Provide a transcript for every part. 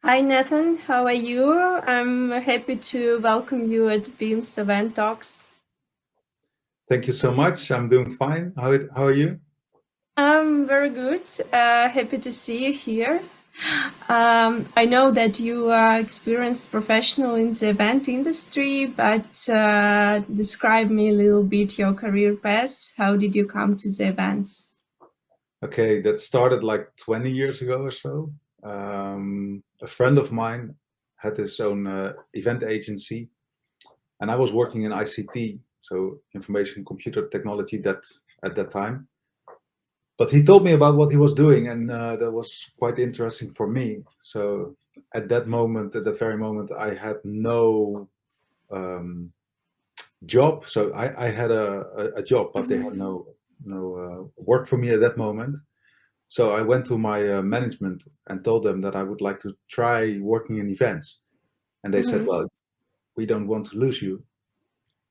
Hi Nathan, how are you? I'm happy to welcome you at Beam's Eventalks. Thank you so much. I'm doing fine. How are you? I'm very good. Happy to see you here. I know that you are experienced professional in the event industry, but describe me a little bit your career path. How did you come to the events? Okay, that started like 20 years ago or so. A friend of mine had his own event agency, and I was working in ICT, so information computer technology that at that time. But he told me about what he was doing, and that was quite interesting for me. So at that moment, at that very moment, I had no um, job. So I had a job, but they had Mm-hmm. no work for me at that moment. So I went to my management and told them that I would like to try working in events. And they said, Mm-hmm. well, we don't want to lose you.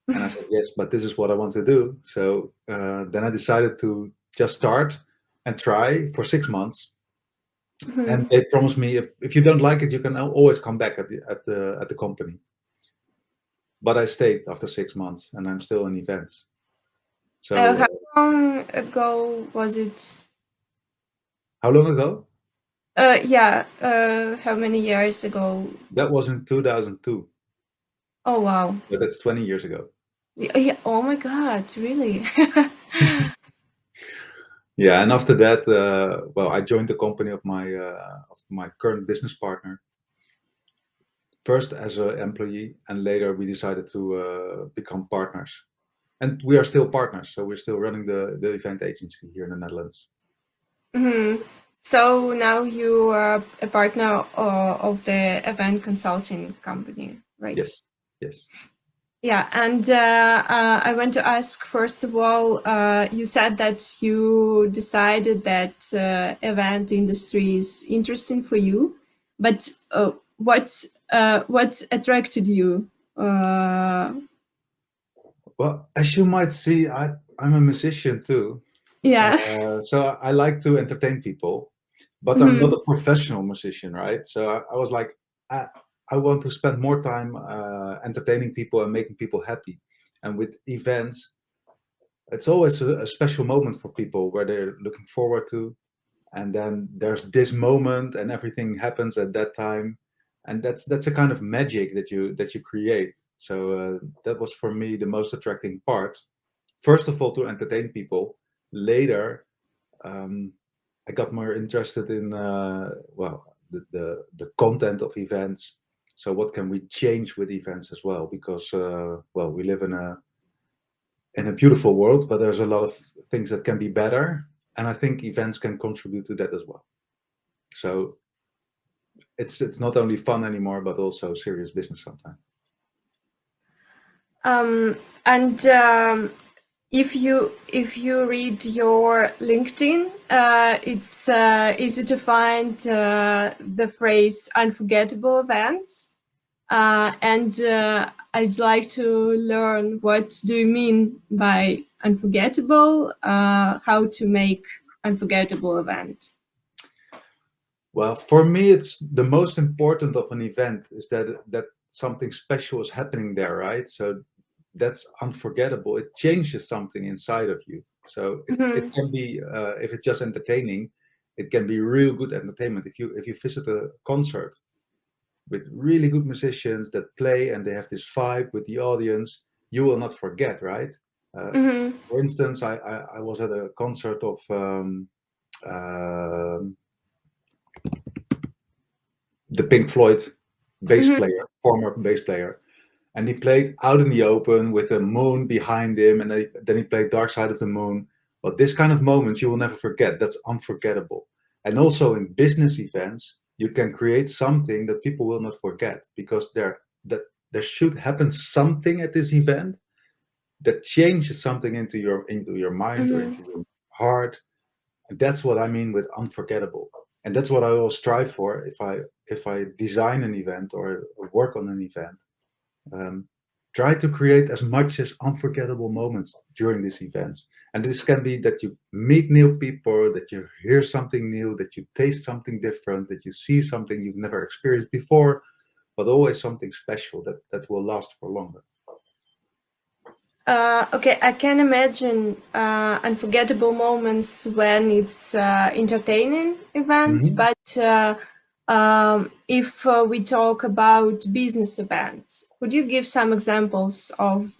And I said, yes, but this is what I want to do. So then I decided to just start and try for 6 months. And Mm-hmm. they promised me if you don't like it, you can always come back at the company. But I stayed after 6 months, and I'm still in events. So How long ago was it? how long ago? Yeah, how many years ago? That was in 2002. Oh, wow. But that's 20 years ago. Yeah, oh my God, really? Yeah, and after that, well, I joined the company of my current business partner. First as an employee, and later we decided to become partners. And we are still partners, so we're still running the event agency here in the Netherlands. Hmm. So now you are a partner of the event consulting company, right? Yes, yes. Yeah, and I want to ask first of all, you said that you decided that event industry is interesting for you, but what attracted you? Uh, Well, as you might see, I'm a musician too. yeah. So I like to entertain people, but I'm not Mhm. a professional musician, right? So I was like, I, I want to spend more time entertaining people and making people happy. And with events, it's always a special moment for people where they're looking forward to. And then there's this moment, and everything happens at that time, and that's a kind of magic that you create. So that was for me the most attracting part. First of all, to entertain people. Later, um, I got more interested in well the content of events. So what can we change with events as well? Because well, we live in a beautiful world, but there's a lot of things that can be better, and I think events can contribute to that as well. So it's not only fun anymore, but also serious business sometimes. Um, and if you read your LinkedIn, it's easy to find the phrase "unforgettable events," and I'd like to learn what do you mean by unforgettable? How to make unforgettable event? Well, for me, it's the most important of an event is that something special is happening there, right? So that's unforgettable. It changes something inside of you. So it Hmm. can be if it's just entertaining, it can be real good entertainment. If you visit a concert with really good musicians that play and they have this vibe with the audience, you will not forget, right? Uh, Hmm. for instance, I was at a concert of um the Pink Floyd bass Hmm. player, former bass player, and he played out in the open with the moon behind him, and then he played Dark Side of the Moon. But this kind of moments you will never forget. That's unforgettable. And also in business events, you can create something that people will not forget because there should happen something at this event that changes something into your mind or Hmm. into your heart. And that's what I mean with unforgettable. And that's what I will strive for if I design an event or work on an event. Um, Try to create as much as unforgettable moments during these events. And this can be that you meet new people, that you hear something new, that you taste something different, that you see something you've never experienced before, but always something special that will last for longer. Okay, I can imagine unforgettable moments when it's entertaining event, Mhm. but if we talk about business events, could you give some examples of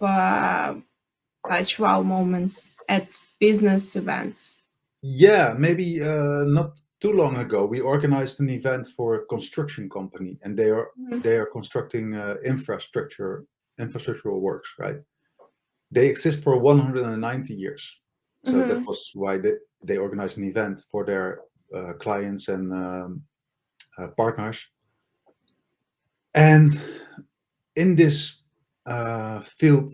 such wow moments at business events? Yeah, maybe not too long ago, we organized an event for a construction company, and they are constructing infrastructural works, right? They exist for 190 years, so that Mm-hmm. was why they organized an event for their clients and partners. And in this field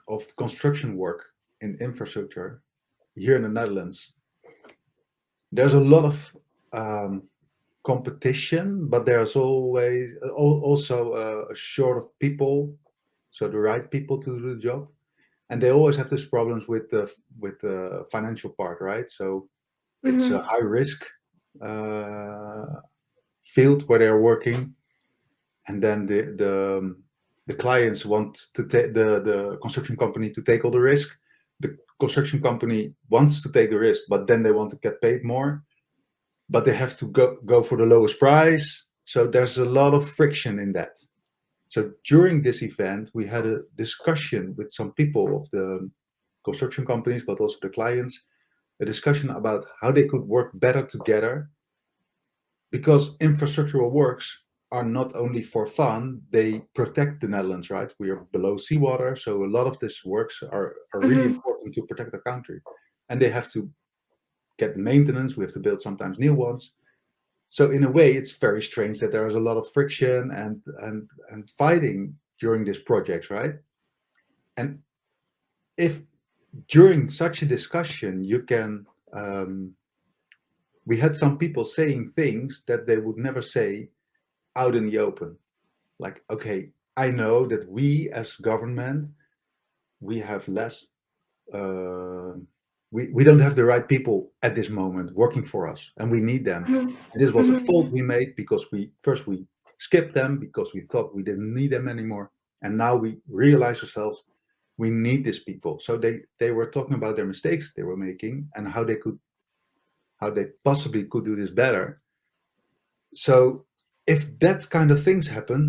of construction work in infrastructure here in the Netherlands, there's a lot of competition, but there's always also a short of people, so the right people to do the job, and they always have these problems with the financial part, right? So it's a Mm-hmm. high risk uh, field where they're working, and then the clients want to take the construction company to take all the risk. The construction company wants to take the risk, but then they want to get paid more, but they have to go for the lowest price. So there's a lot of friction in that. So during this event, we had a discussion with some people of the construction companies, but also the clients, a discussion about how they could work better together, because infrastructural works are not only for fun, they protect the Netherlands, right? We are below seawater, so a lot of these works are really Mm-hmm. important to protect the country. And they have to get the maintenance, we have to build sometimes new ones. So in a way, it's very strange that there is a lot of friction and fighting during these projects, right? And if during such a discussion you can, we had some people saying things that they would never say out in the open. Like, okay, I know that we as government, we have less, uh, we don't have the right people at this moment working for us, and we need them. And this was a fault Mm-hmm. we made because we skipped them because we thought we didn't need them anymore, and now we realize ourselves we need these people. So they were talking about their mistakes they were making and how they possibly could do this better. So if that kind of things happened,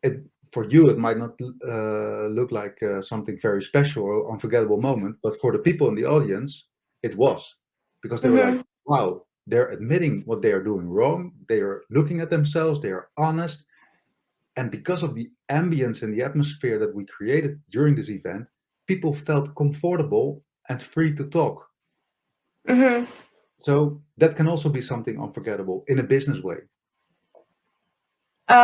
it for you it might not look like something very special or unforgettable moment, but for the people in the audience it was, because they were like, Mm-hmm. wow, they're admitting what they are doing wrong, they are looking at themselves, they are honest. And because of the ambience and the atmosphere that we created during this event, people felt comfortable and free to talk. Mm-hmm. So that can also be something unforgettable in a business way.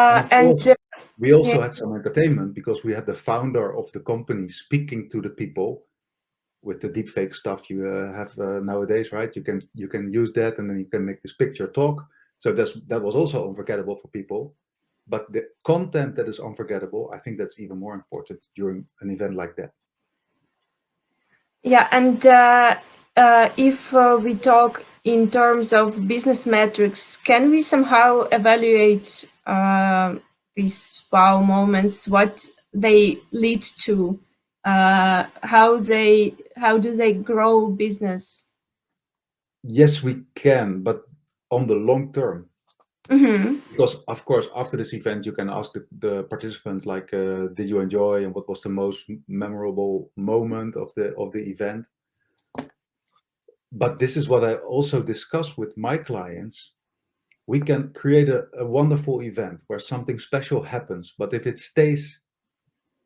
And of And course, we yeah. also had some entertainment because we had the founder of the company speaking to the people with the deepfake stuff you have nowadays, right? You can use that, and then you can make this picture talk. So that was also unforgettable for people. But the content that is unforgettable, I think that's even more important during an event like that. Yeah, and if we talk in terms of business metrics, can we somehow evaluate these wow moments, what they lead to, how do they grow business? Yes, we can, but on the long term. Mm-hmm. Because of course, after this event, you can ask the participants like, did you enjoy and what was the most memorable moment of the event? But this is what I also discuss with my clients. We can create a wonderful event where something special happens, but if it stays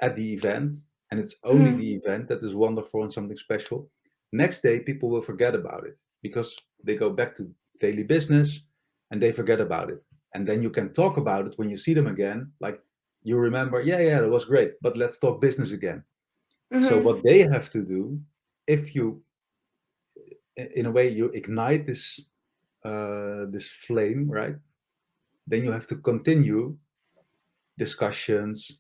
at the event and it's only Mm-hmm. the event that is wonderful and something special, next day people will forget about it because they go back to daily business and they forget about it. And then you can talk about it when you see them again, like, you remember, yeah, yeah, that was great, but let's talk business again. So Mm-hmm. what they have to do, if you, in a way, you ignite this flame, right? Then you have to continue discussions,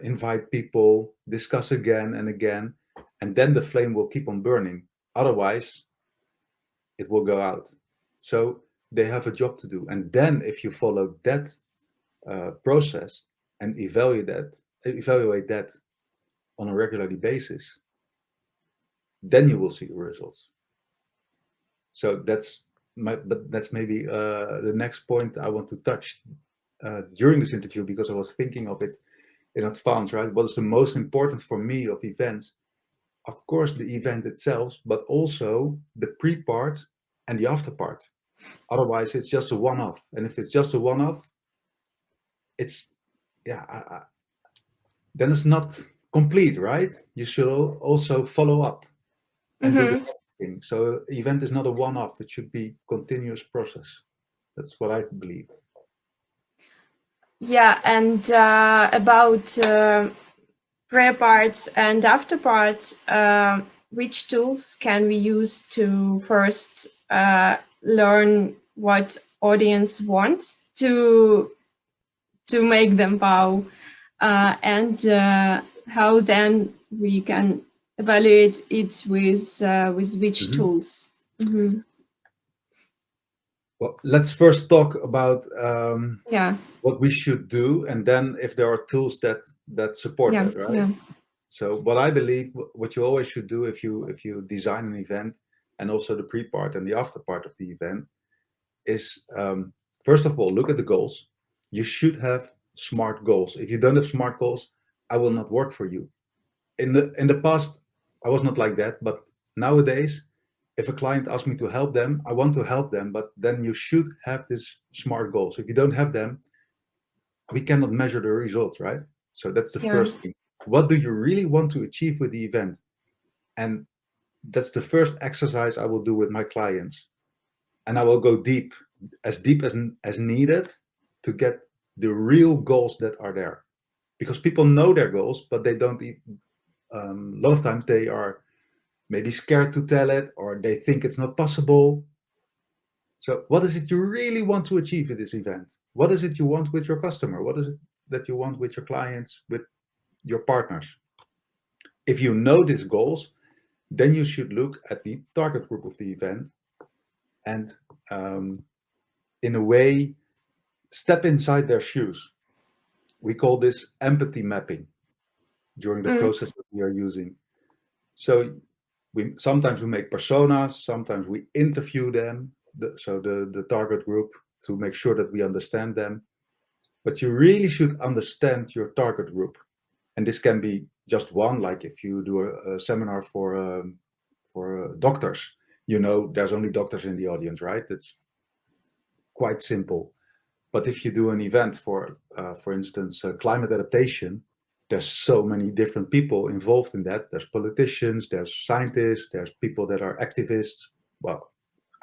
invite people, discuss again and again, and then the flame will keep on burning. Otherwise, it will go out. So they have a job to do. And then if you follow that process and evaluate that on a regularly basis, then you will see results. So that's maybe the next point I want to touch during this interview, because I was thinking of it in advance, right? What is the most important for me of events? Of course, the event itself, but also the pre-part and the after part. Otherwise, it's just a one-off. And if it's just a one-off, it's yeah, then it's not complete, right? You should also follow up and do the Mm-hmm. next thing. So event is not a one-off. It should be continuous process. That's what I believe. Yeah, and about prayer parts and after parts, which tools can we use to first learn what audience wants to make them bow, and how then we can evaluate it with which Mhm. tools. Hmm. Well, let's first talk about Yeah, what we should do, and then if there are tools that support yeah, that, right? yeah. So what I believe, what you always should do if you design an event, and also the pre-part and the after part of the event, is first of all look at the goals. You should have smart goals. If you don't have smart goals, I will not work for you. In the past, I was not like that, but nowadays, if a client asks me to help them, I want to help them, but then you should have this smart goals. If you don't have them, we cannot measure the results, right? So that's the Yeah. first thing. What do you really want to achieve with the event? And that's the first exercise I will do with my clients. And I will go deep as needed, to get the real goals that are there. Because people know their goals, but they don't. A lot of times they are maybe scared to tell it, or they think it's not possible. So, what is it you really want to achieve at this event? What is it you want with your customer? What is it that you want with your clients, with your partners? If you know these goals, then you should look at the target group of the event, and um, in a way, step inside their shoes. We call this empathy mapping during the Mm. process that we are using. So we sometimes we make personas, sometimes we interview them, the target group, to make sure that we understand them. But you really should understand your target group, and this can be just one. Like if you do a seminar for doctors, you know there's only doctors in the audience, right? It's quite simple. But if you do an event for instance, climate adaptation, there's so many different people involved in that. There's politicians, there's scientists, there's people that are activists. Well,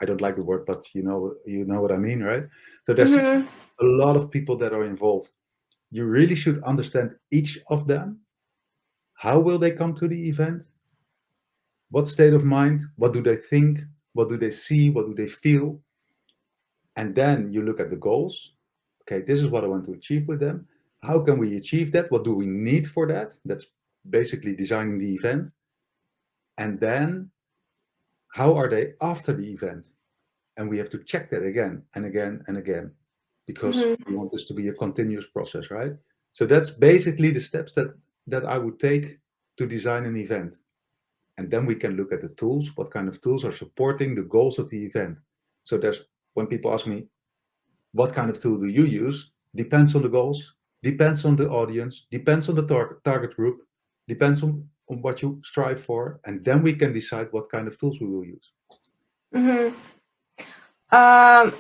I don't like the word, but you know what I mean, right? So there's a Mm-hmm. lot of people that are involved. You really should understand each of them. How will they come to the event? What state of mind? What do they think? What do they see? What do they feel? And then you look at the goals. Okay, this is what I want to achieve with them. How can we achieve that? What do we need for that? That's basically designing the event. And then how are they after the event? And we have to check that again and again and again, because Mm-hmm. we want this to be a continuous process, right? So that's basically the steps that I would take to design an event. And then we can look at the tools. What kind of tools are supporting the goals of the event? So there's, when people ask me, what kind of tool do you use? Depends on the goals, depends on the audience, depends on the target group, depends on what you strive for, and then we can decide what kind of tools we will use. Mm-hmm. Um,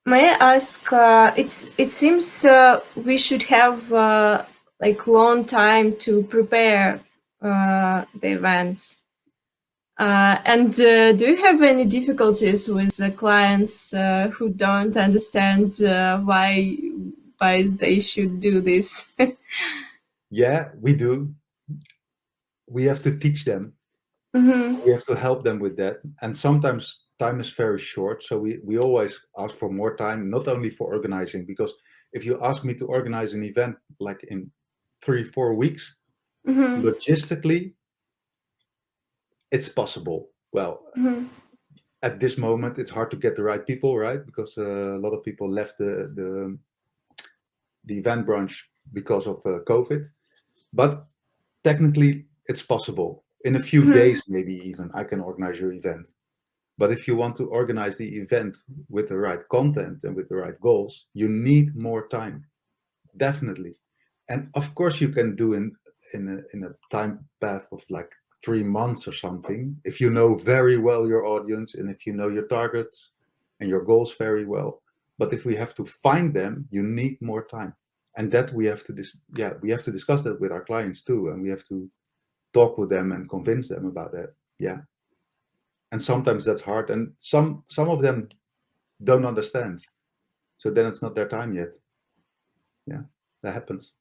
may I ask? It seems we should have like long time to prepare the event. And do you have any difficulties with the clients who don't understand why they should do this? Yeah, we do. We have to teach them. Mm-hmm. We have to help them with that. And sometimes time is very short. So we always ask for more time, not only for organizing, because if you ask me to organize an event like in 3, 4 weeks, Mm-hmm. logistically, it's possible. Well, Mhm. at this moment, it's hard to get the right people, right? Because a lot of people left the event branch because of COVID. But technically, it's possible. In a few Mhm. days, maybe even, I can organize your event. But if you want to organize the event with the right content and with the right goals, you need more time, definitely. And of course, you can do in a time path of like 3 months or something, if you know very well your audience and if you know your targets and your goals very well. But if we have to find them, you need more time, and that we have to we have to discuss that with our clients too, and we have to talk with them and convince them about that. Yeah, and sometimes that's hard, and some of them don't understand, so then it's not their time yet. Yeah, that happens.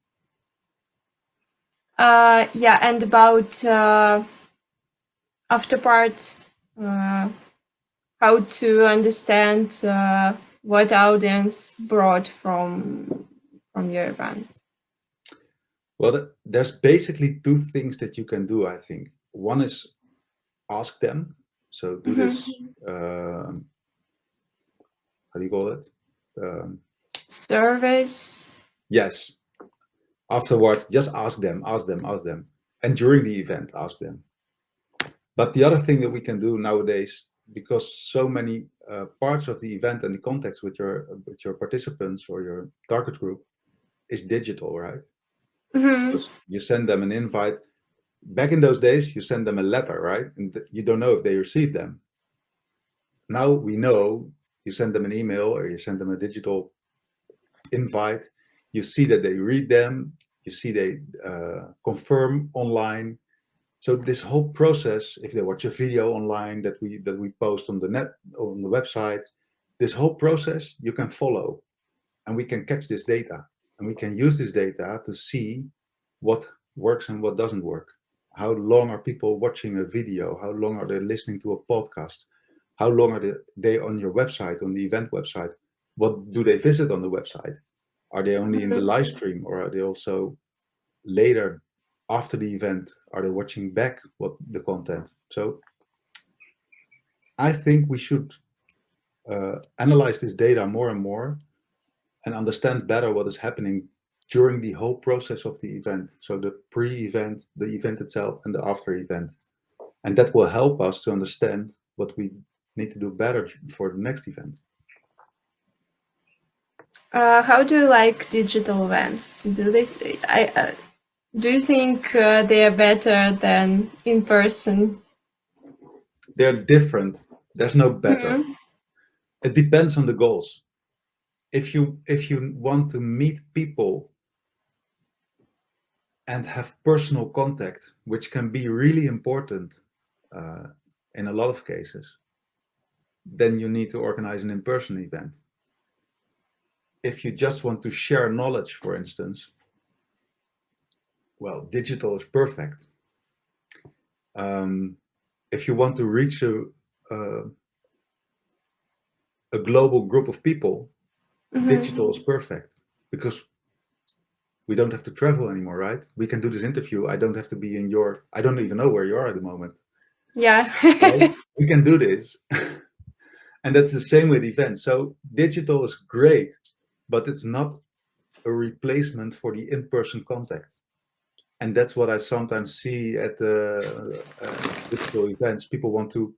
Yeah, and about after part, uh, how to understand what audience brought from your event. Well, there's basically two things that you can do, I think. One is ask them. So do this, Mhm. how do you call it? Um, Service. yes. Afterward, just ask them, ask them, ask them. And during the event, ask them. But the other thing that we can do nowadays, because so many parts of the event and the context with your participants or your target group is digital, right? Mhm. Because you send them an invite. Back in those days, you send them a letter, right? And you don't know if they receive them. Now we know, you send them an email or you send them a digital invite, you see that they read them, you see they confirm online. So this whole process, if they watch a video online that we post on the net, on the website, this whole process you can follow, and we can catch this data, and we can use this data to see what works and what doesn't work. How long are people watching a video? How long are they listening to a podcast? How long are they on your website, on the event website? What do they visit on the website? Are they only in the live stream, or are they also later after the event? Are they watching back what the content? So I think we should analyze this data more and more and understand better what is happening during the whole process of the event. So the pre-event, the event itself, and the after event. And that will help us to understand what we need to do better for the next event. How do you like digital events? Do you think they are better than in person? They're different. There's no better. Mhm. It depends on the goals. If you want to meet people and have personal contact, which can be really important uh, in a lot of cases, then you need to organize an in-person event. If you just want to share knowledge, for instance, well, digital is perfect. Um, if you want to reach uh, a global group of people, Mhm. digital is perfect because we don't have to travel anymore, right? We can do this interview. I don't have to be in your, I don't even know where you are at the moment, Yeah. right? We can do this. And that's the same with events. So digital is great, but it's not a replacement for the in-person contact. And that's what I sometimes see at the digital events. People want to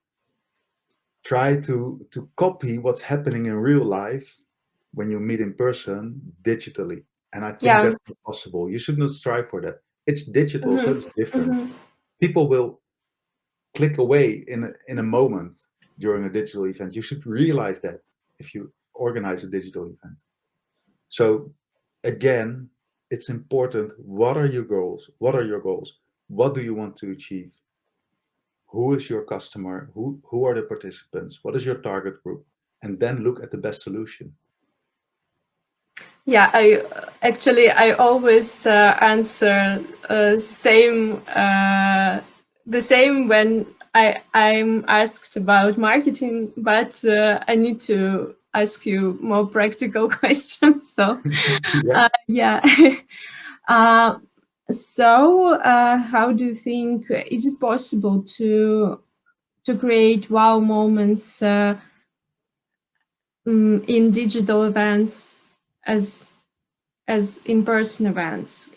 try to copy what's happening in real life when you meet in person digitally. And I think Yeah. that's not possible. You should not strive for that. It's digital, so Mhm. it's different. Mhm. People will click away in a moment during a digital event. You should realize that if you organize a digital event. So again, it's important. What are your goals? What are your goals? What do you want to achieve? Who is your customer? Who are the participants? What is your target group? And then look at the best solution. Yeah, I always answer the same when I'm asked about marketing, but I need to ask you more practical questions. So Yeah. yeah. uh, so how do you think is it possible to to create wow moments in digital events as in-person events?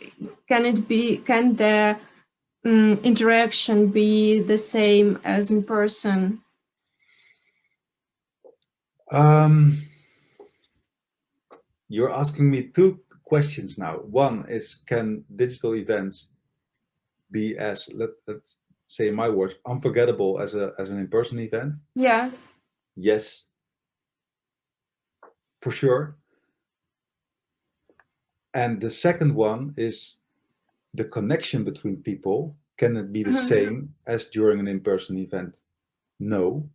Can the interaction be the same as in person? You're asking me two questions now. One is, can digital events be as, let's say in my words, unforgettable as an in-person event? Yeah. Yes, for sure. And the second one is, the connection between people, can it be the same as during an in-person event? No,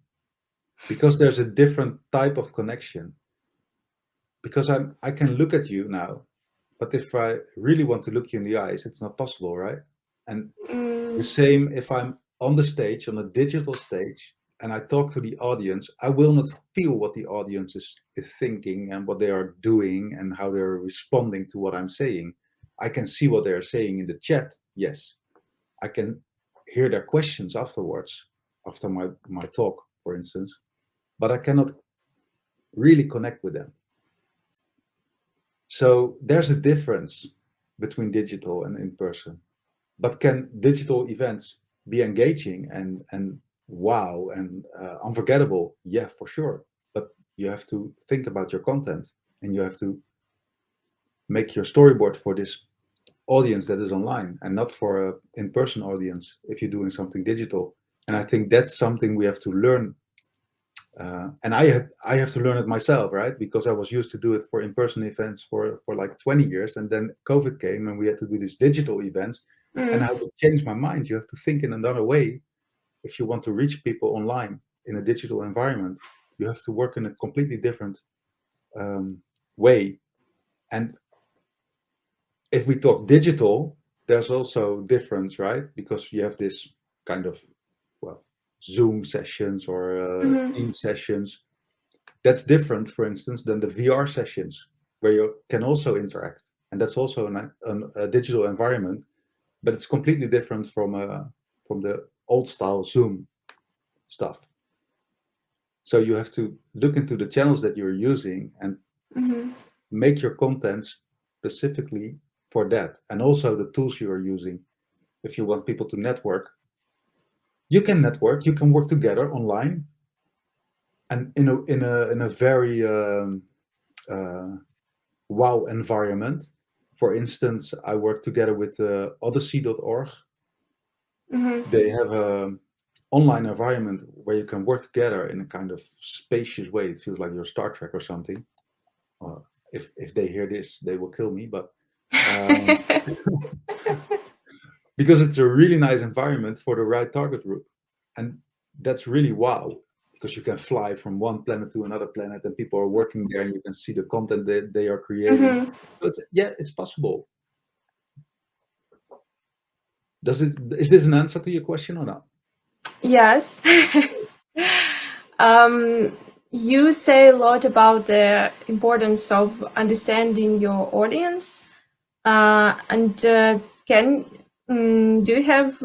because there's a different type of connection. Because I can look at you now, but if I really want to look you in the eyes, it's not possible, right? And the same if I'm on the stage, on a digital stage, and I talk to the audience, I will not feel what the audience is thinking and what they are doing and how they're responding to what I'm saying. I can see what they're saying in the chat, yes. I can hear their questions afterwards, after my talk, for instance, but I cannot really connect with them. So there's a difference between digital and in person. But can digital events be engaging and wow and unforgettable? Yeah, for sure. But you have to think about your content, and you have to make your storyboard for this audience that is online and not for a in-person audience if you're doing something digital. And I think that's something we have to learn. And I have to learn it myself, right? Because I was used to do it for in-person events for like 20 years, and then COVID came and we had to do these digital events. And I had to change my mind. You have to think in another way if you want to reach people online in a digital environment. You have to work in a completely different way. And if we talk digital, there's also difference, right? Because you have this kind of, well, Zoom sessions or Team sessions. That's different, for instance, than the VR sessions where you can also interact, and that's also a digital environment, but it's completely different from the old style Zoom stuff. So you have to look into the channels that you're using and make your content specifically for that, and also the tools you are using. If you want people to network, you can network, you can work together online, and in a very wow environment. For instance, I work together with odyssey.org. They have a online environment where you can work together in a kind of spacious way. It feels like you're Star Trek or something. If they hear this, they will kill me, but because it's a really nice environment for the right target group. And that's really wow, because you can fly from one planet to another planet and people are working there and you can see the content that they are creating. So it's possible. Is this an answer to your question or not? Yes. You say a lot about the importance of understanding your audience. And do you have,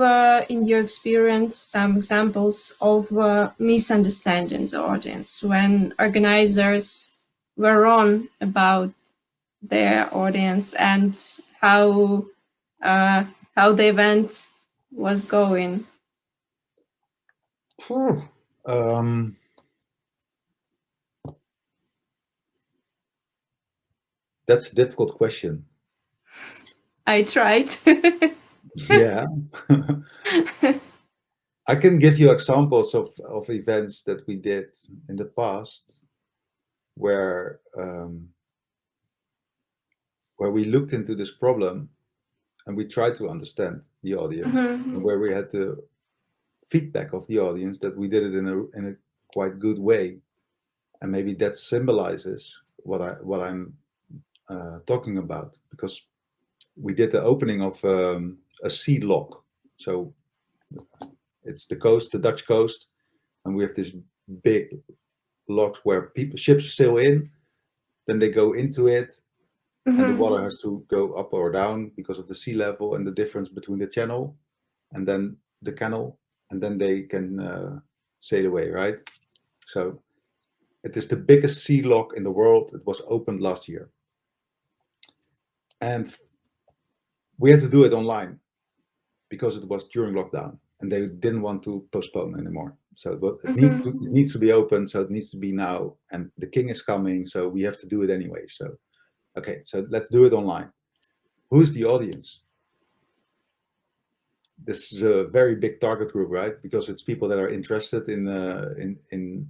in your experience, some examples of misunderstanding the audience when organizers were wrong about their audience and how the event was going? Um, that's a difficult question. I tried. Yeah. I can give you examples of events that we did in the past where we looked into this problem and we tried to understand the audience, and where we had the feedback of the audience that we did it in a quite good way. And maybe that symbolizes what I'm talking about, because we did the opening of a sea lock. So it's the Dutch coast, and we have this big locks where ships sail in, then they go into it, and the water has to go up or down because of the sea level and the difference between the channel and then the canal, and then they can sail away, right? So it is the biggest sea lock in the world. It was opened last year. And we had to do it online because it was during lockdown and they didn't want to postpone anymore. So it needs to be open. So it needs to be now. And the king is coming. So we have to do it anyway. So, okay, so let's do it online. Who's the audience? This is a very big target group, right? Because it's people that are interested in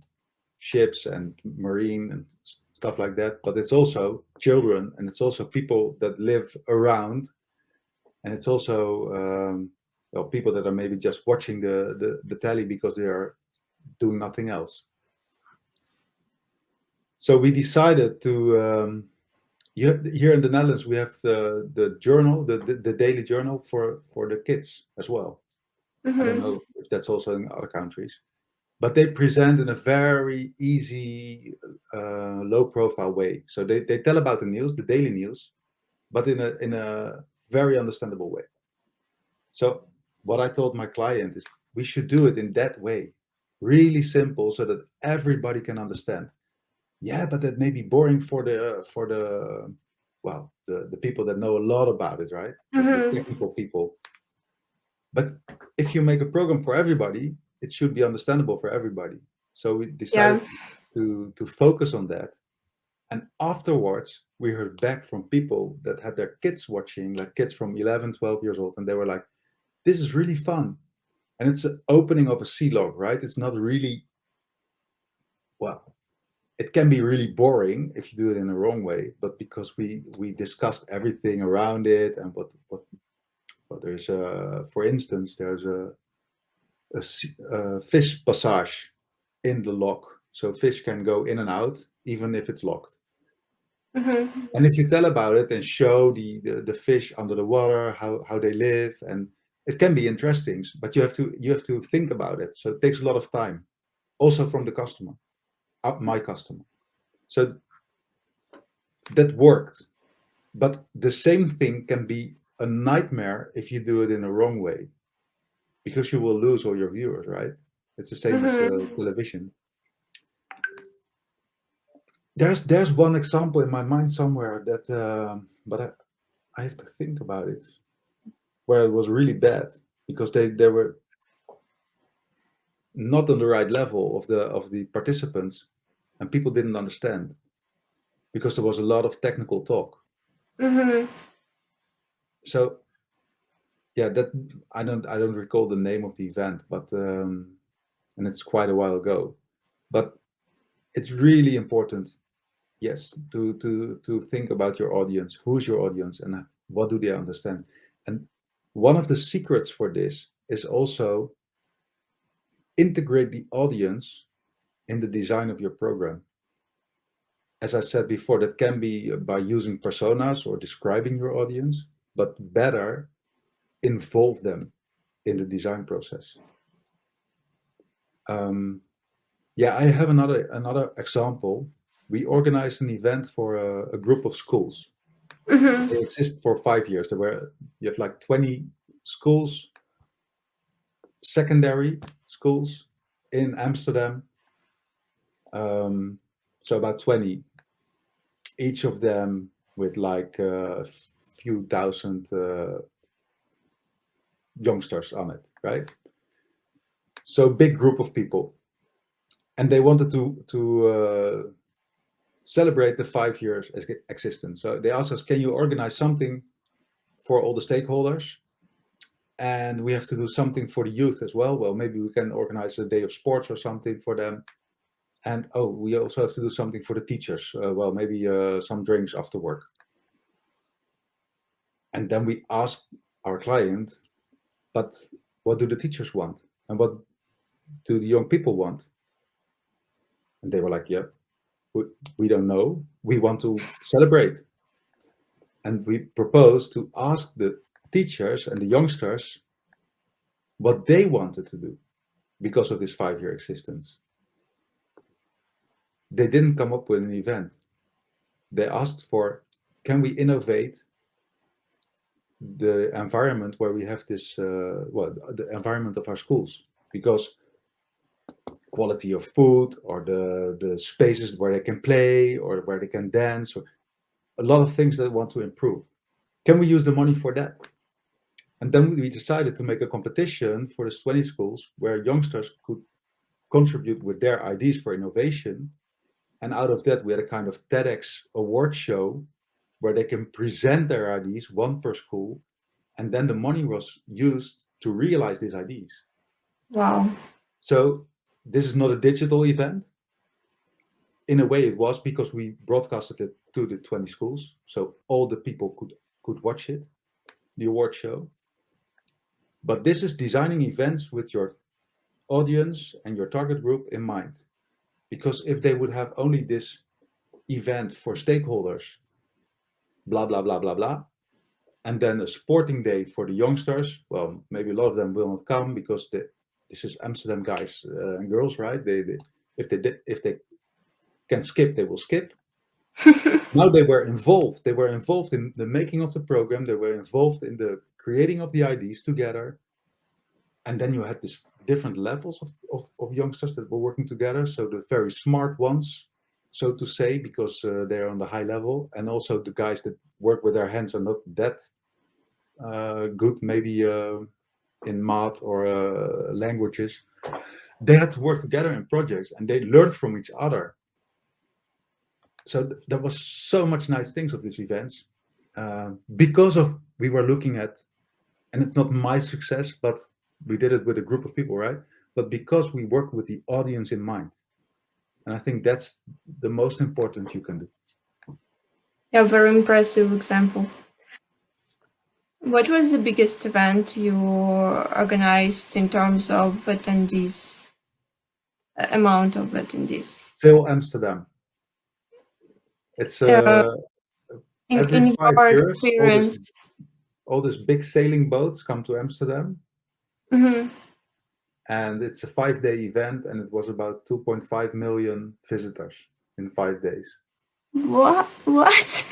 ships and marine and stuff like that. But it's also children, and it's also people that live around, and it's also well, people that are maybe just watching the telly because they are doing nothing else. So we decided to. Here in the Netherlands, we have the journal, the daily journal for the kids as well. I don't know if that's also in other countries, but they present in a very easy, low-profile way. So they tell about the news, the daily news, but in a very understandable way. So what I told my client is we should do it in that way, really simple, so that everybody can understand. Yeah, but that may be boring for the well the people that know a lot about it, right? The technical people. But if you make a program for everybody, it should be understandable for everybody. So we decided Yeah. to focus on that. And afterwards, we heard back from people that had their kids watching, like kids from 11, 12 years old, and they were like, this is really fun. And it's an opening of a sea log, right? It's not really, well, it can be really boring if you do it in the wrong way, but because we discussed everything around it and what there's for instance, there's a fish passage in the lock, so fish can go in and out even if it's locked. And if you tell about it and show the fish under the water, how they live, and it can be interesting, but you have to think about it. So it takes a lot of time, also from the customer, my customer. So that worked, but the same thing can be a nightmare if you do it in the wrong way, because you will lose all your viewers, right? It's the same as television. There's one example in my mind somewhere that, but I have to think about it, where it was really bad because they were not on the right level of the participants, and people didn't understand because there was a lot of technical talk. So yeah, that I don't recall the name of the event, but and it's quite a while ago. But it's really important, yes, to think about your audience, who's your audience, and what do they understand. And one of the secrets for this is also integrate the audience in the design of your program. As I said before, that can be by using personas or describing your audience, but better involve them in the design process. Yeah, I have another example. We organized an event for a group of schools. They exist for 5 years. You have like 20 schools, secondary schools in Amsterdam. So about 20, each of them with like a few thousand youngsters on it, right? So big group of people, and they wanted to celebrate the 5 years existence. So they asked us, can you organize something for all the stakeholders? And we have to do something for the youth as well. Well, maybe we can organize a day of sports or something for them. And oh, we also have to do something for the teachers. Well, maybe some drinks after work. And then we asked our client, but what do the teachers want? And what do the young people want? And they were like, yeah, we don't know. We want to celebrate. And we proposed to ask the teachers and the youngsters what they wanted to do because of this 5 year existence. They didn't come up with an event. They asked for, can we innovate the environment where we have this, well, the environment of our schools? Because quality of food or the spaces where they can play or where they can dance, or a lot of things that they want to improve. Can we use the money for that? And then we decided to make a competition for the 20 schools where youngsters could contribute with their ideas for innovation. And out of that, we had a kind of TEDx award show where they can present their ideas, one per school, and then the money was used to realize these ideas. Wow. So this is not a digital event. In a way, it was because we broadcasted it to the 20 schools, so all the people could watch it, the award show. But this is designing events with your audience and your target group in mind. Because if they would have only this event for stakeholders, blah, blah, blah, blah, blah, and then a sporting day for the youngsters, well, maybe a lot of them will not come because this is Amsterdam guys and girls, right? If they can skip, they will skip. Now they were involved. They were involved in the making of the program. They were involved in the creating of the ideas together. And then you had this different levels of youngsters that were working together. So the very smart ones, so to say, because they're on the high level, and also the guys that work with their hands are not that good, maybe in math or languages. They had to work together in projects, and they learned from each other. So there was so much nice things of these events because of we were looking at, and it's not my success, but we did it with a group of people, right? But because we work with the audience in mind. And I think that's the most important you can do. Yeah, very impressive example. What was the biggest event you organized in terms of attendees, amount of attendees? Sail Amsterdam. It's Uh, every in five your years, experience. all these big sailing boats come to Amsterdam, Mm-hmm. and it's a 5-day event, and it was about 2.5 million visitors in 5 days. What? What?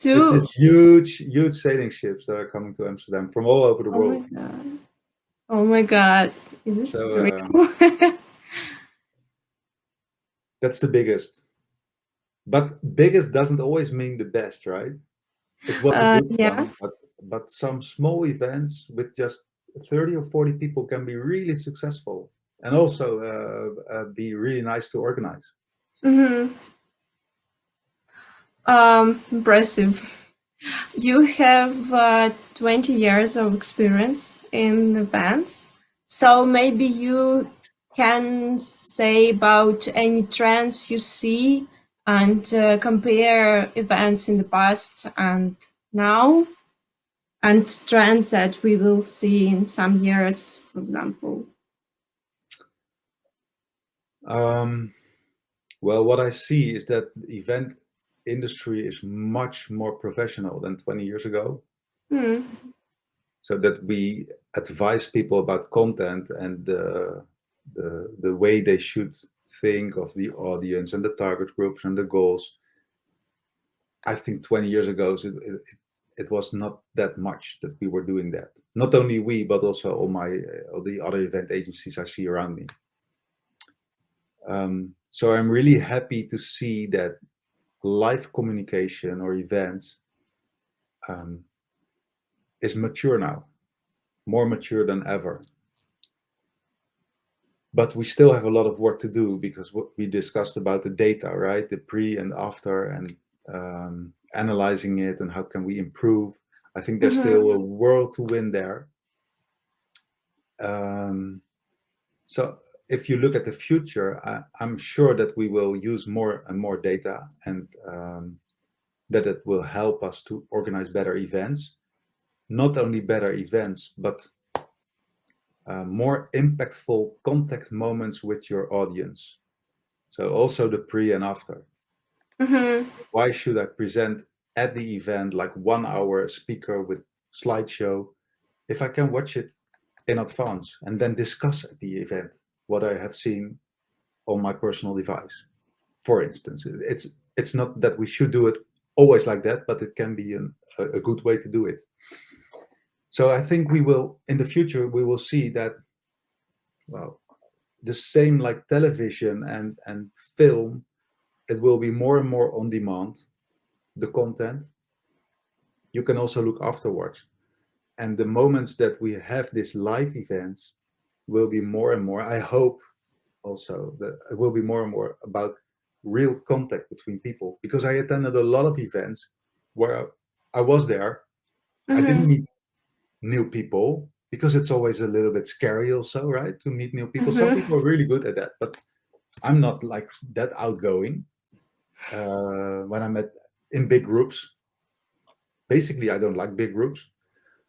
It's Two? this huge sailing ships that are coming to Amsterdam from all over the Oh my world. god. Oh my god. Is it So real? that's the biggest. But biggest doesn't always mean the best, right? It was a good Yeah. one, but some small events with just 30 or 40 people can be really successful and also be really nice to organize. Mm-hmm. Impressive. You have 20 years of experience in events, so maybe you can say about any trends you see and compare events in the past and now, and trends that we will see in some years, for example. Um, well, what I see is that the event industry is much more professional than 20 years ago. Hmm. So that we advise people about content and the way they should think of the audience and the target groups and the goals. I think 20 years ago, it was not that much that we were doing that. Not only we, but also all the other event agencies I see around me. So I'm really happy to see that live communication or events um, is mature now, more mature than ever. But we still have a lot of work to do because what we discussed about the data, right? The pre and after, and analyzing it and how can we improve. I think there's Mm-hmm. still a world to win there. So if you look at the future, I'm sure that we will use more and more data, and that it will help us to organize better events. Not only better events, but more impactful contact moments with your audience. So also the pre and after. Mm-hmm. Why should I present at the event like 1 hour speaker with slideshow if I can watch it in advance and then discuss at the event what I have seen on my personal device? For instance, it's not that we should do it always like that, but it can be a good way to do it. So I think we will in the future we will see that, well, the same like television and film. It will be more and more on demand, the content. You can also look afterwards. And the moments that we have these live events will be more and more, I hope also, that it will be more and more about real contact between people. Because I attended a lot of events where I was there, I didn't Mm-hmm. meet new people because it's always a little bit scary also, right? To meet new people. Some Mm-hmm. people are really good at that, but I'm not like that outgoing. When I'm in big groups, basically I don't like big groups.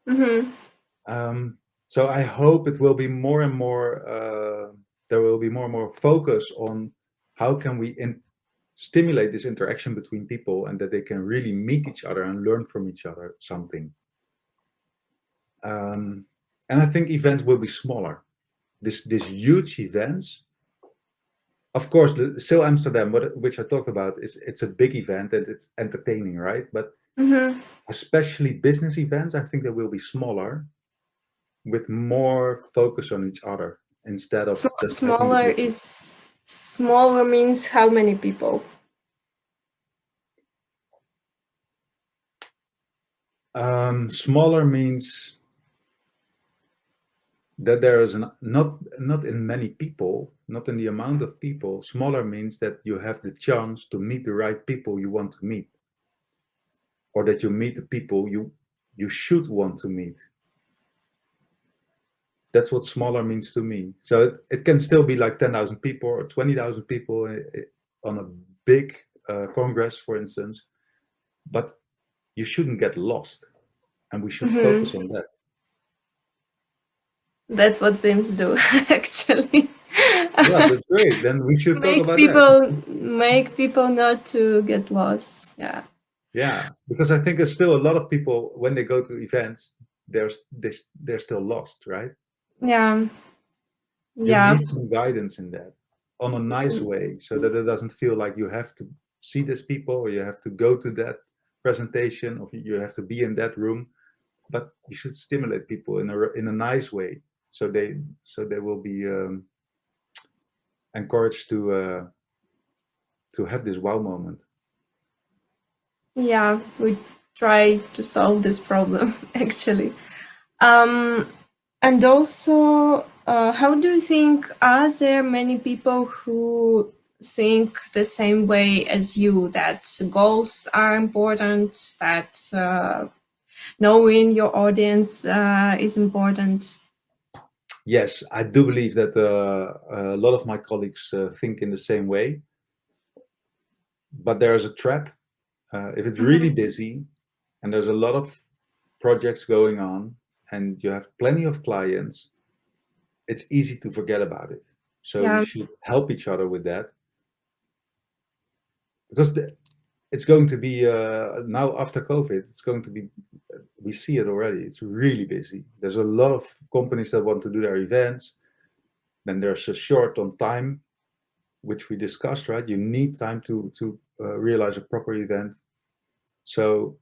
Mm-hmm. So I hope it will be more and more. There will be more and more focus on how can we stimulate this interaction between people, and that they can really meet each other and learn from each other something. Um, and I think events will be smaller. This huge events, of course, still Amsterdam, which I talked about, is it's a big event and it's entertaining, right? But Mm-hmm. especially business events, I think they will be smaller with more focus on each other instead of just having the Smaller big. is smaller means how many people? Smaller means that there is not in many people, not in the amount of people. Smaller means that you have the chance to meet the right people you want to meet, or that you meet the people you should want to meet. That's what smaller means to me. So it can still be like 10,000 people or 20,000 people on a big congress, for instance, but you shouldn't get lost, and we should Mm-hmm. focus on that. That's what BIMs do, actually. Yeah, that's great. Then we should talk make about that. people make people not to get lost. Yeah. Yeah, because I think there's still a lot of people when they go to events, they're still lost, right? Yeah. You Yeah. need some guidance in that on a nice way, so that it doesn't feel like you have to see these people or you have to go to that presentation or you have to be in that room. But you should stimulate people in a nice way, so they will be encouraged to have this wow moment. Yeah. We try to solve this problem, actually. Um, and also, how do you think, are there many people who think the same way as you, that goals are important, that knowing your audience is important? Yes, I do believe that a lot of my colleagues think in the same way, but there is a trap. If it's really Mhm. busy and there's a lot of projects going on and you have plenty of clients, it's easy to forget about it. So we Yeah, should help each other with that, because it's going to be now after COVID. It's going to be. We see it already. It's really busy. There's a lot of companies that want to do their events. Then there's a short on time, which we discussed. Right, you need time to realize a proper event. So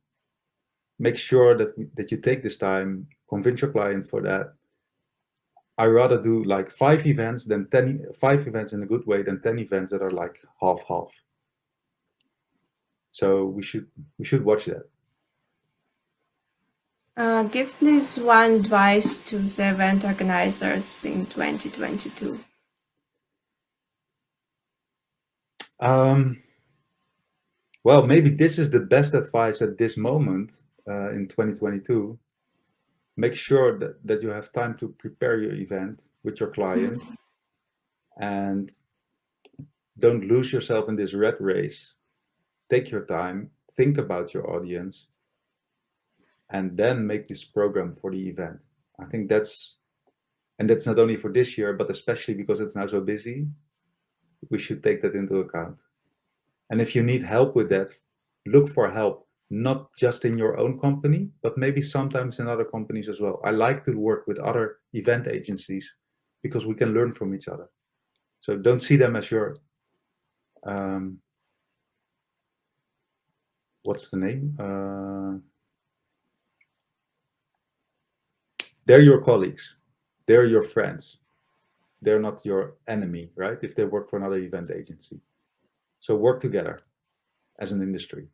make sure that you take this time, convince your client for that. I rather do like 5 events than 5 events in a good way than 10 events that are like half half. So we should watch that. give please one advice to the event organizers in 2022. Um, well, maybe this is the best advice at this moment in 2022. Make sure that you have time to prepare your event with your client, and don't lose yourself in this red race. Take your time, think about your audience, and then make this program for the event. I think that's not only for this year, but especially because it's now so busy, we should take that into account. And if you need help with that, look for help, not just in your own company, but maybe sometimes in other companies as well. I like to work with other event agencies because we can learn from each other. So don't see them as your, um, what's the name? They're your colleagues, they're your friends. they're not your enemy, right? If they work for another event agency. So work together as an industry.